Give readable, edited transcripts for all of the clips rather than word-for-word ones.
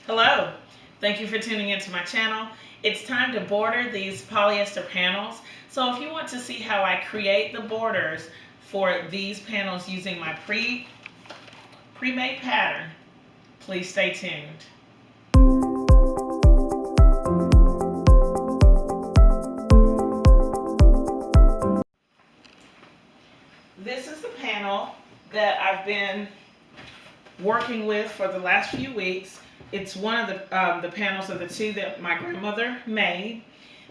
Hello, thank you for tuning into my channel. It's time to border these polyester panels. So if you want to see how I create the borders for these panels using my pre-made pattern, please stay tuned. This is the panel that I've been working with for the last few weeks. It's one of the panels of the two that my grandmother made.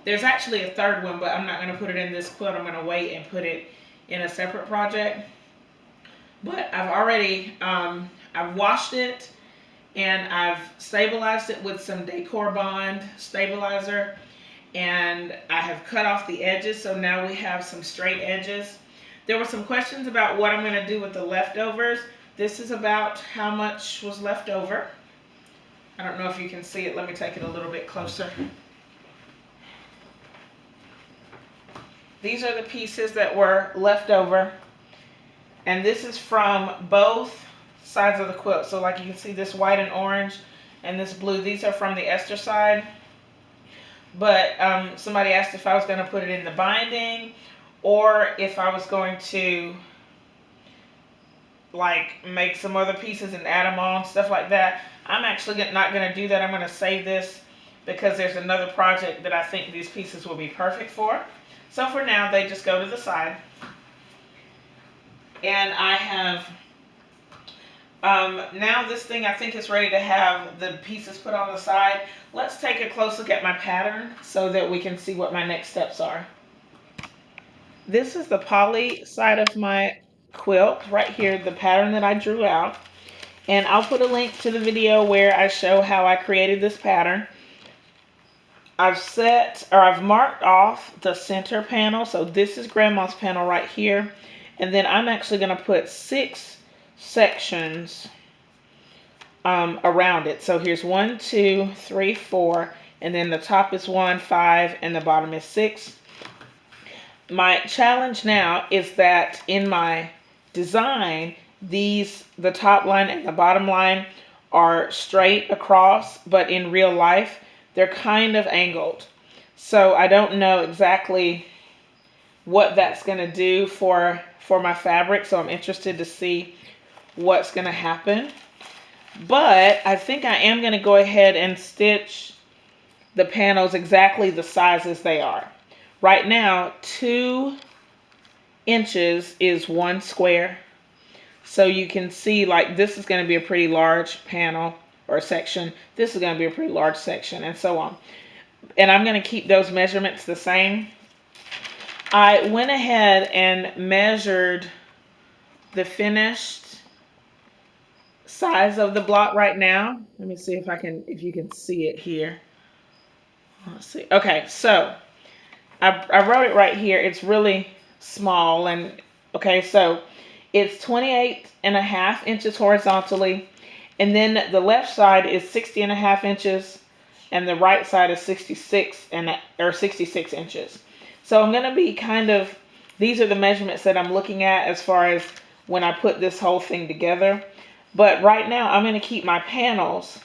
There's actually a third one, but I'm not going to put it in this quilt. I'm going to wait and put it in a separate project. But I've already, I've washed it and I've stabilized it with some Decor Bond stabilizer. And I have cut off the edges, so now we have some straight edges. There were some questions about what I'm going to do with the leftovers. This is about how much was left over. I don't know if you can see it. Let me take it a little bit closer. These are the pieces that were left over. And this is from both sides of the quilt. So like you can see this white and orange and this blue. These are from the Esther side. But somebody asked if I was going to put it in the binding or if I was going to like make some other pieces and add them on, stuff like that. I'm actually not going to do that. I'm going to save this because there's another project that I think these pieces will be perfect for. So for now, they just go to the side. And I have, now this thing I think is ready to have the pieces put on the side. Let's take a close look at my pattern so that we can see what my next steps are. This is the poly side of my quilt right here, the pattern that I drew out. And I'll put a link to the video where I show how I created this pattern. I've marked off the center panel. So this is Grandma's panel right here. And then I'm actually going to put 6 sections around it. So here's 1, 2, 3, 4. And then the top is 1, 5, and the bottom is 6. My challenge now is that in my design, the top line and the bottom line are straight across, but in real life, they're kind of angled. So I don't know exactly what that's going to do for my fabric. So I'm interested to see what's going to happen. But I think I am going to go ahead and stitch the panels exactly the sizes they are. Right now, 2 inches is 1 square. So you can see like this is going to be a pretty large panel or section. This is going to be a pretty large section and so on. And I'm going to keep those measurements the same. I went ahead and measured the finished size of the block right now. Let me see if you can see it here. Let's see. Okay, so I wrote it right here. It's really small. And okay, so it's 28.5 inches horizontally. And then the left side is 60.5 inches. And the right side is 66 inches. So I'm going to be these are the measurements that I'm looking at as far as when I put this whole thing together. But right now I'm going to keep my panels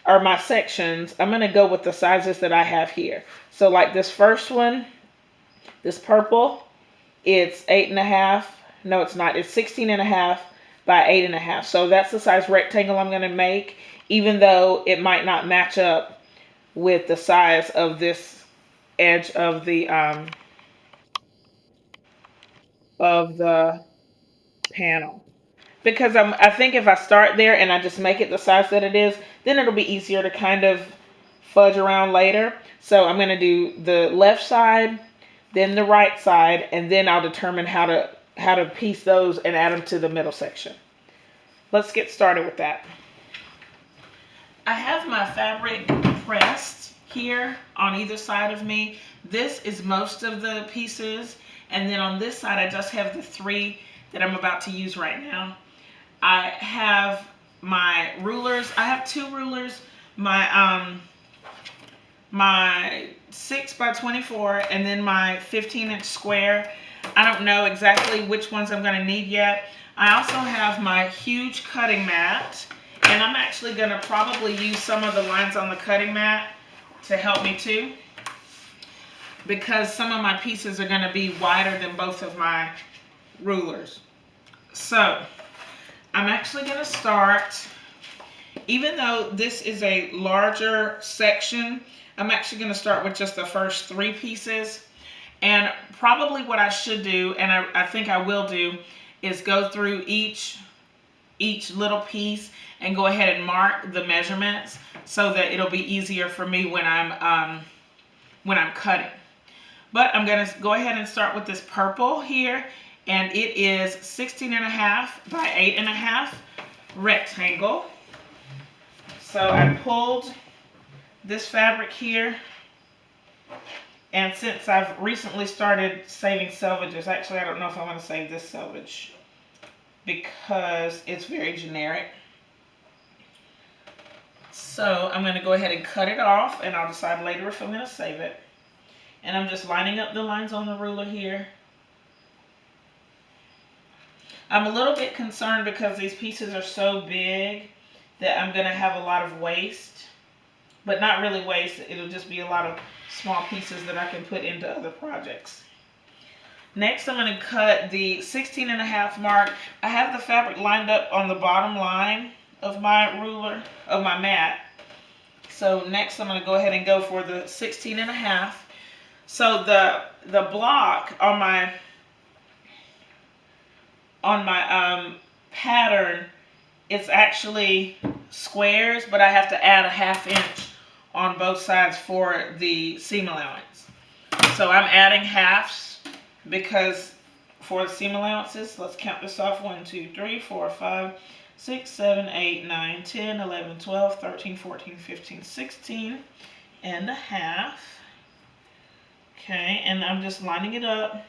or my sections. I'm going to go with the sizes that I have here. So like this first one, this purple, it's 8.5. No, it's not. It's 16.5 by 8.5. So that's the size rectangle I'm going to make, even though it might not match up with the size of this edge of the panel. Because I think if I start there and I just make it the size that it is, then it'll be easier to kind of fudge around later. So I'm going to do the left side, then the right side, and then I'll determine how to piece those and add them to the middle section. Let's get started with that. I have my fabric pressed here on either side of me. This is most of the pieces, and then on this side I just have the 3 that I'm about to use right now. I have my rulers. I have 2 rulers. My 6 by 24 and then my 15-inch square. I don't know exactly which ones I'm going to need yet. I also have my huge cutting mat, And I'm actually going to probably use some of the lines on the cutting mat to help me too, because some of my pieces are going to be wider than both of my rulers. So I'm actually going to start, even though this is a larger section, I'm actually going to start with just the first 3 pieces. And probably what I should do, and I think I will do, is go through each little piece and go ahead and mark the measurements so that it'll be easier for me when I'm cutting. But I'm going to go ahead and start with this purple here, and it is 16.5 by 8.5 rectangle. So I pulled this fabric here, and since I've recently started saving selvages, actually I don't know if I want to save this selvage because it's very generic. So I'm going to go ahead and cut it off, and I'll decide later if I'm going to save it. And I'm just lining up the lines on the ruler here. I'm a little bit concerned because these pieces are so big that I'm going to have a lot of waste. But not really waste, it'll just be a lot of small pieces that I can put into other projects. Next, I'm going to cut the 16.5 mark. I have the fabric lined up on the bottom line of my ruler, of my mat. So next I'm going to go ahead and go for the 16.5. So the block on my pattern, it's actually squares, but I have to add a 1/2 inch on both sides for the seam allowance. So I'm adding halves because for the seam allowances, let's count this off. 1, 2, 3, 4, 5, 6, 7, 8, 9, 10, 11, 12, 13, 14, 15, 16 and a half. Okay, and I'm just lining it up.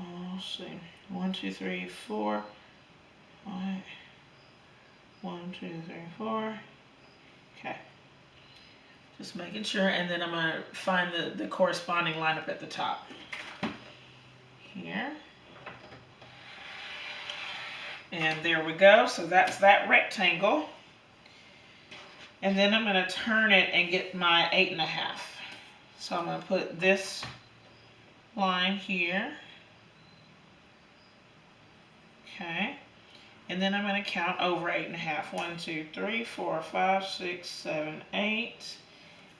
Let's see. 1, 2, 3, 4, 5. 1, 2, 3, 4. Okay. Just making sure, and then I'm going to find the corresponding line up at the top. Here. And there we go. So that's that rectangle. And then I'm going to turn it and get my 8.5. So I'm going to put this line here. Okay. And then I'm going to count over 8.5. 1, 2, 3, 4, 5, 6, 7, 8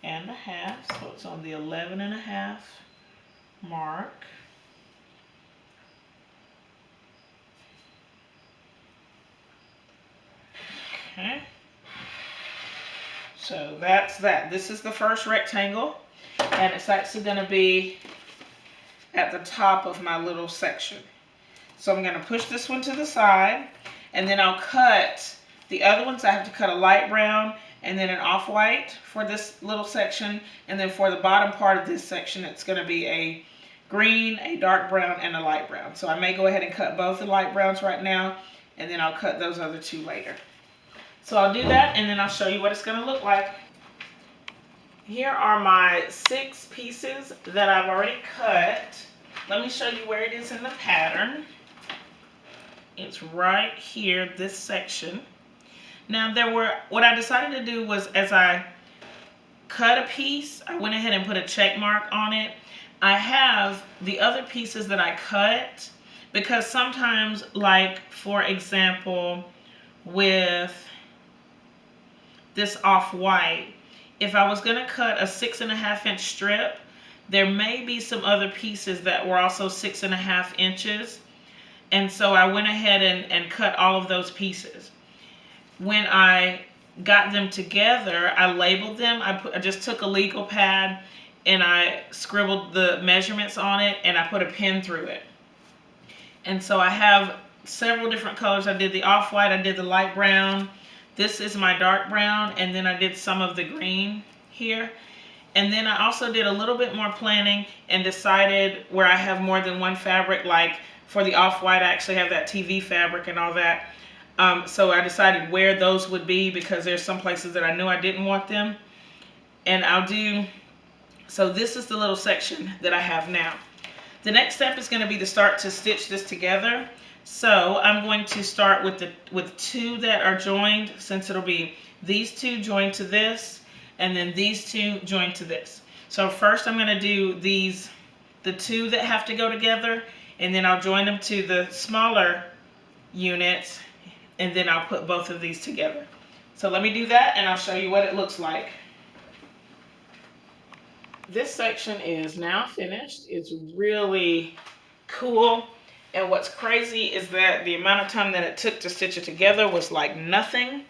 and a half. So it's on the 11.5 mark. Okay. So that's that. This is the first rectangle, and it's actually going to be at the top of my little section. So I'm going to push this one to the side, and then I'll cut the other ones. I have to cut a light brown and then an off-white for this little section, and then for the bottom part of this section it's going to be a green, a dark brown, and a light brown. So I may go ahead and cut both the light browns right now, and then I'll cut those other two later. So I'll do that, and then I'll show you what it's going to look like. Here are my 6 pieces that I've already cut. Let me show you where it is in the pattern. It's right here, this section. Now what I decided to do was, as I cut a piece, I went ahead and put a check mark on it. I have the other pieces that I cut, because sometimes, like for example, with this off-white, if I was going to cut a 6.5 inch strip, there may be some other pieces that were also 6.5 inches. And so I went ahead and cut all of those pieces. When I got them together, I labeled them. I just took a legal pad and I scribbled the measurements on it, and I put a pin through it. And so I have several different colors. I did the off-white, I did the light brown. This is my dark brown, and then I did some of the green here. And then I also did a little bit more planning and decided where I have more than one fabric, like for the off-white I actually have that TV fabric and all that. So I decided where those would be, because there's some places that I knew I didn't want them. And so this is the little section that I have now. The next step is going to be to start to stitch this together. So I'm going to start with two that are joined, since it'll be these two joined to this, and then these two joined to this. So first I'm going to do the two that have to go together, and then I'll join them to the smaller units, and then I'll put both of these together. So let me do that, and I'll show you what it looks like. This section is now finished. It's really cool. And what's crazy is that the amount of time that it took to stitch it together was like nothing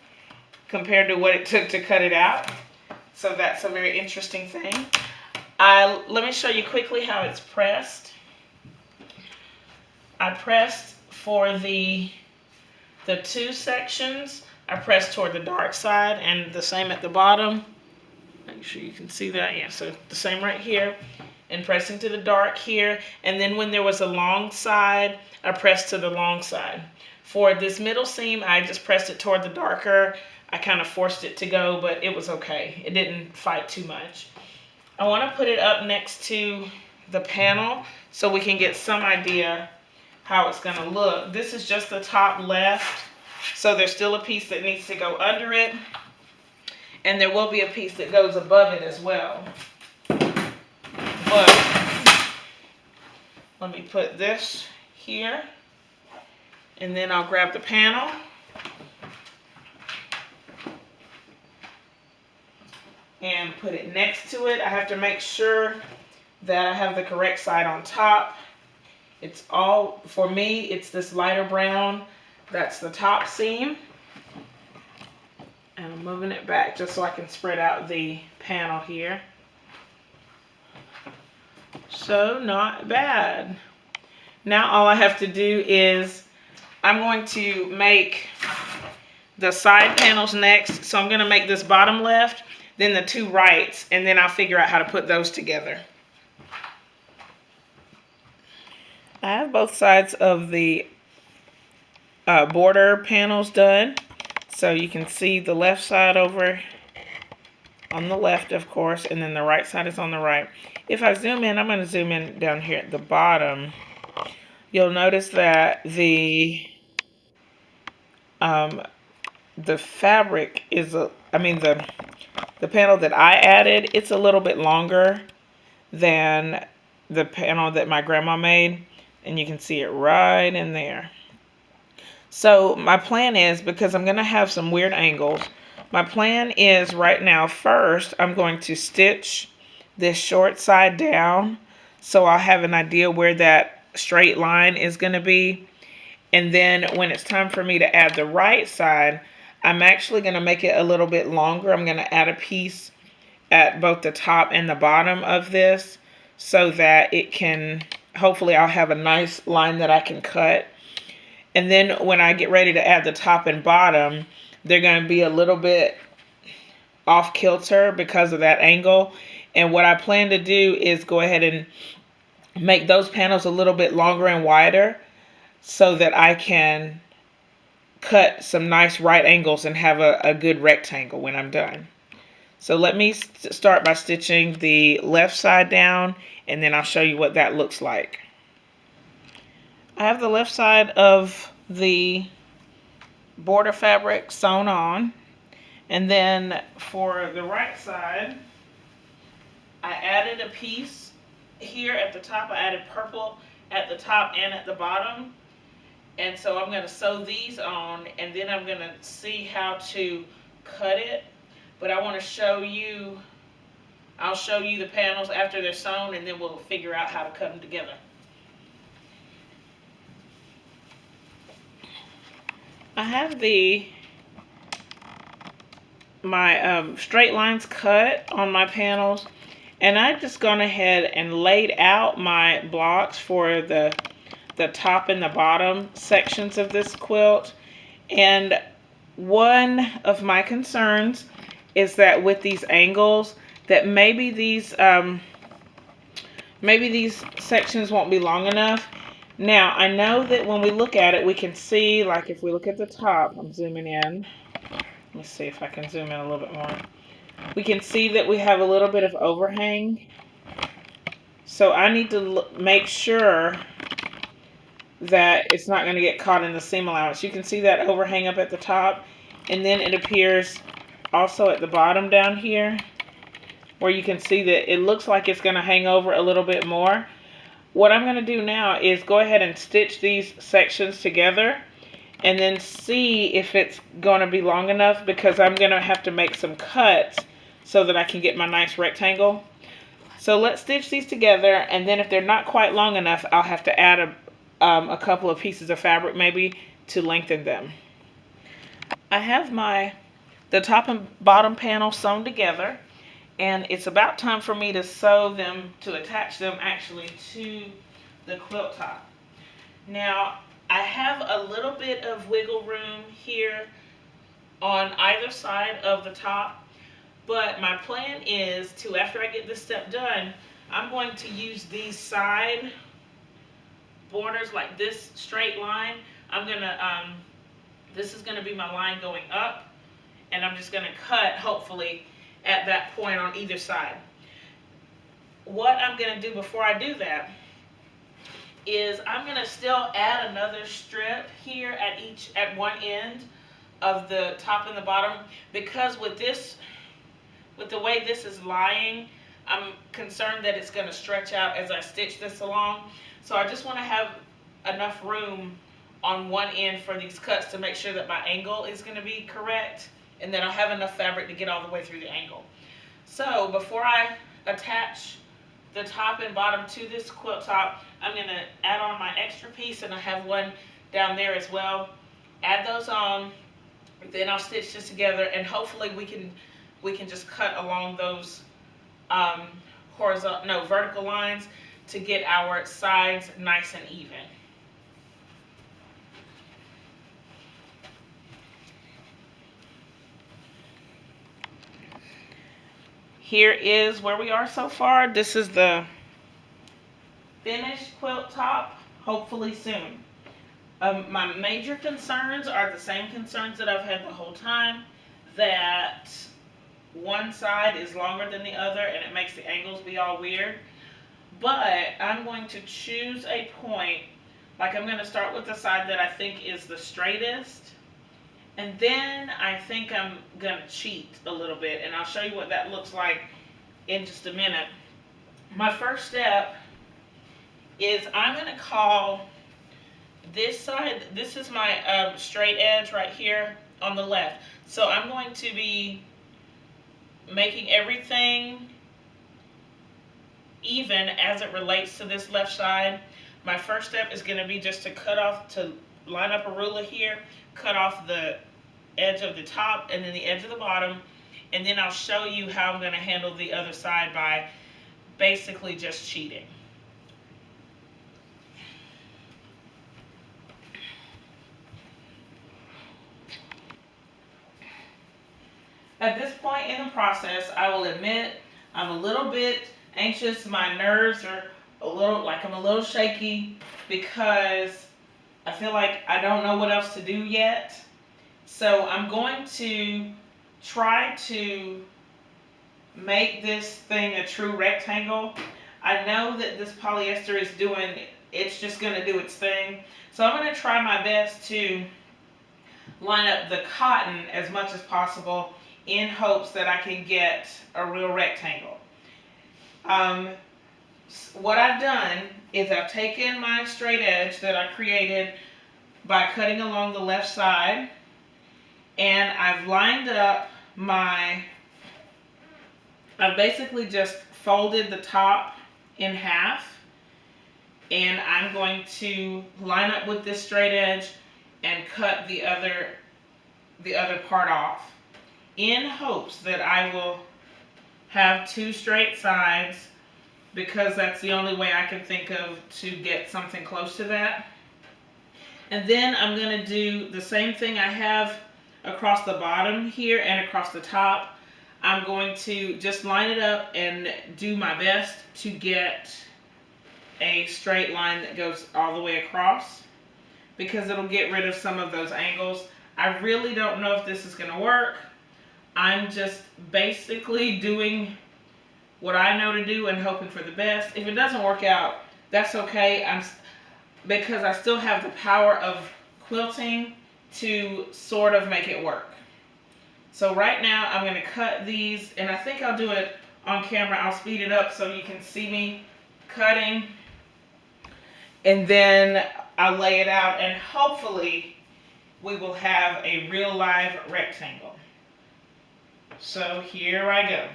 compared to what it took to cut it out. So that's a very interesting thing. Let me show you quickly how it's pressed. I pressed for the two sections. I pressed toward the dark side, and the same at the bottom. Make sure you can see that. Yeah, so the same right here. And pressing to the dark here. And then when there was a long side, I pressed to the long side. For this middle seam, I just pressed it toward the darker. I kind of forced it to go, but it was okay. It didn't fight too much. I want to put it up next to the panel so we can get some idea how it's going to look. This is just the top left, so there's still a piece that needs to go under it, and there will be a piece that goes above it as well. But let me put this here, and then I'll grab the panel. And put it next to it. I have to make sure that I have the correct side on top. It's all, for me, it's this lighter brown. That's the top seam. And I'm moving it back just so I can spread out the panel here. So not bad. Now all I have to do is, I'm going to make the side panels next. So I'm going to make this bottom left, then the two rights, and then I'll figure out how to put those together. I have both sides of the border panels done. So you can see the left side over on the left, of course, and then the right side is on the right. If I zoom in, I'm going to zoom in down here at the bottom. You'll notice that the fabric is, the panel that I added, it's a little bit longer than the panel that my grandma made, and you can see it right in there. So my plan is, because I'm going to have some weird angles, my plan is right now, first I'm going to stitch this short side down so I'll have an idea where that straight line is going to be. And then when it's time for me to add the right side, I'm actually going to make it a little bit longer. I'm going to add a piece at both the top and the bottom of this so that it can, hopefully I'll have a nice line that I can cut. And then when I get ready to add the top and bottom, they're going to be a little bit off kilter because of that angle. And what I plan to do is go ahead and make those panels a little bit longer and wider so that I can cut some nice right angles and have a good rectangle when I'm done. So let me start by stitching the left side down, and then I'll show you what that looks like. I have the left side of the border fabric sewn on, and then for the right side, I added a piece here at the top. I added purple at the top and at the bottom, and so I'm going to sew these on, and then I'm going to see how to cut it. But I want to show you, I'll show you the panels after they're sewn, and then we'll figure out how to cut them together. I have my straight lines cut on my panels, and I've just gone ahead and laid out my blocks for the top and the bottom sections of this quilt. And one of my concerns is that with these angles, that maybe these sections won't be long enough. Now, I know that when we look at it, we can see, like if we look at the top, I'm zooming in. Let me see if I can zoom in a little bit more. We can see that we have a little bit of overhang. So I need to make sure that it's not going to get caught in the seam allowance. You can see that overhang up at the top, and then it appears also at the bottom down here, where you can see that it looks like it's going to hang over a little bit more. What I'm going to do now is go ahead and stitch these sections together and then see if it's going to be long enough, because I'm going to have to make some cuts so that I can get my nice rectangle. So let's stitch these together, and then if they're not quite long enough, I'll have to add a couple of pieces of fabric maybe to lengthen them. I have the top and bottom panel sewn together, and it's about time for me to sew them, to attach them actually to the quilt top. Now, I have a little bit of wiggle room here on either side of the top, but my plan is to, after I get this step done, I'm going to use these side borders, like this straight line. This is gonna be my line going up, and I'm just gonna cut, hopefully, at that point on either side. What I'm gonna do before I do that is I'm gonna still add another strip here at one end of the top and the bottom, because with the way this is lying, I'm concerned that it's gonna stretch out as I stitch this along. So I just wanna have enough room on one end for these cuts to make sure that my angle is gonna be correct, and then I'll have enough fabric to get all the way through the angle. So before I attach the top and bottom to this quilt top, I'm going to add on my extra piece, and I have one down there as well. Add those on, then I'll stitch this together, and hopefully we can just cut along those vertical lines to get our sides nice and even. Here is where we are so far. This is the finished quilt top, hopefully soon. My major concerns are the same concerns that I've had the whole time, that one side is longer than the other and it makes the angles be all weird. But I'm going to choose a point, like I'm going to start with the side that I think is the straightest, and then I think I'm going to cheat a little bit, and I'll show you what that looks like in just a minute. My first step is I'm going to call this side, this is my straight edge right here on the left. So I'm going to be making everything even as it relates to this left side. My first step is going to be just to line up a ruler here, cut off the edge of the top and then the edge of the bottom, and then I'll show you how I'm going to handle the other side by basically just cheating. At this point in the process, I will admit I'm a little bit anxious. My nerves are I'm a little shaky, because I feel like I don't know what else to do yet. So I'm going to try to make this thing a true rectangle. I know that this polyester it's just going to do its thing. So I'm going to try my best to line up the cotton as much as possible in hopes that I can get a real rectangle. What I've done is I've taken my straight edge that I created by cutting along the left side, and I've lined up I've basically just folded the top in half, and I'm going to line up with this straight edge and cut the other part off, in hopes that I will have two straight sides, because that's the only way I can think of to get something close to that. And then I'm going to do the same thing I have across the bottom here and across the top. I'm going to just line it up and do my best to get a straight line that goes all the way across, because it'll get rid of some of those angles. I really don't know if this is going to work. I'm just basically doing what I know to do and hoping for the best. If it doesn't work out, that's okay. because I still have the power of quilting to sort of make it work. So right now I'm going to cut these, and I think I'll do it on camera. I'll speed it up so you can see me cutting, and then I'll lay it out, and hopefully we will have a real live rectangle. So here I go.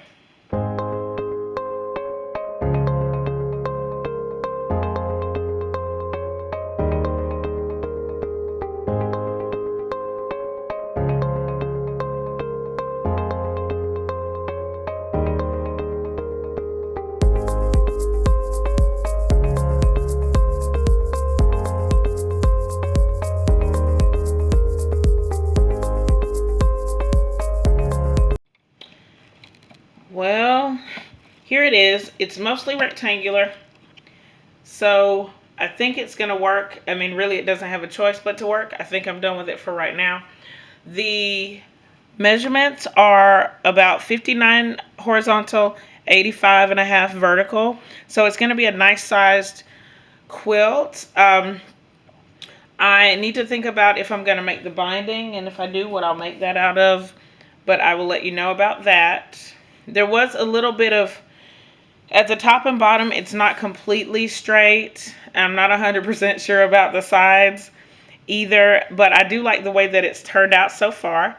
Well, here it is. It's mostly rectangular, so I think it's going to work. I mean, really, it doesn't have a choice but to work. I think I'm done with it for right now. The measurements are about 59 horizontal, 85.5 vertical. So it's going to be a nice sized quilt. I need to think about if I'm going to make the binding, and if I do, what I'll make that out of. But I will let you know about that. There was a little bit of, at the top and bottom, it's not completely straight. I'm not 100% sure about the sides either, but I do like the way that it's turned out so far.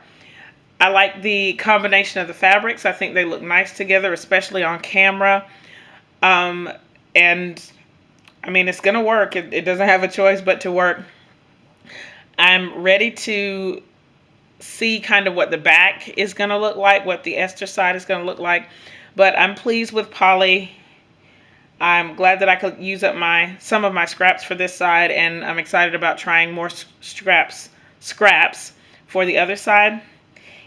I like the combination of the fabrics. I think they look nice together, especially on camera. And I mean, it's going to work. It doesn't have a choice but to work. I'm ready to see kind of what the back is going to look like, what the Esther side is going to look like. But I'm pleased with Polly. I'm glad that I could use up some of my scraps for this side, and I'm excited about trying more scraps for the other side.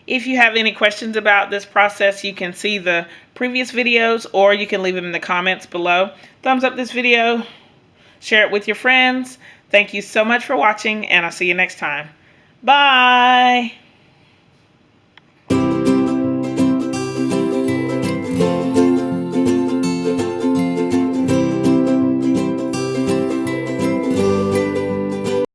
If you have any questions about this process, you can see the previous videos, or you can leave them in the comments below. Thumbs up this video, share it with your friends. Thank you so much for watching, and I'll see you next time. Bye!